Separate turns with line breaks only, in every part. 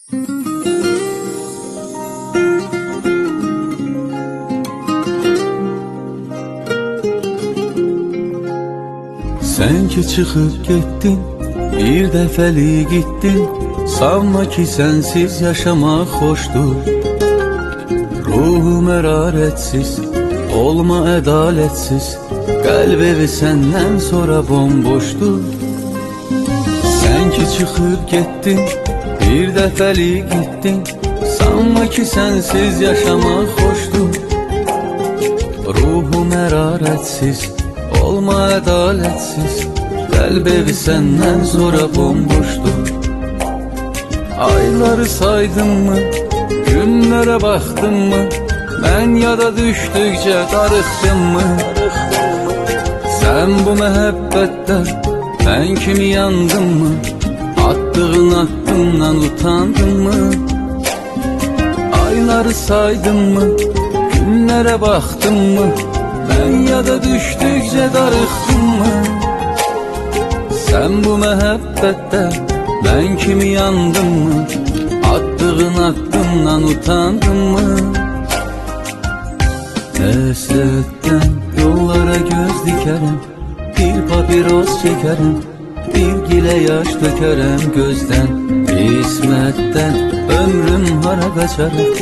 Sen ki çıxıb getdin, bir dəfəlik gittin. Sanma ki sensiz yaşamaq xoşdur. Ruhum əralətsiz, olma ədalətsiz. Qəlb evi səndən sonra bomboşdur. Sen ki çıxıb getdin, bir dəfəlik gittin. Sanma ki sensiz yaşamaq xoşdur. Ruhum əralətsiz, olma ədalətsiz. Qəlb evi səndən sonra bomboşdur. Ayları saydın mı, günlərə baxdın mı? Mən yada düşdükcə darıxdın mı? Sən bu məhəbbətdən mən kimi yandın mı? Attığın addımdan utandın mı? Ayları saydın mı, günlərə baxdın mı? Mən yada düşdükcə darıxdın mı? Sən bu məhəbbətdən mən kimi yandın mı? Attığın addımdan utandın mı? Həsrətdən yollara göz dikərəm, bir papiros çəkərəm, bir gilə yaş dökərəm gözdən. İsmətdən ömrüm hara qaçarıq,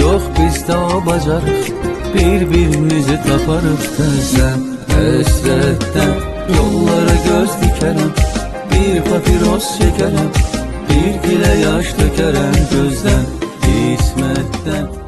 yox bizdə o bacarıq, bir-birimizi taparıq təzən. Həsrətdən yollara göz dikərəm, bir papiros çəkərəm, bir gilə yaş dökərəm gözdən. İsmətdən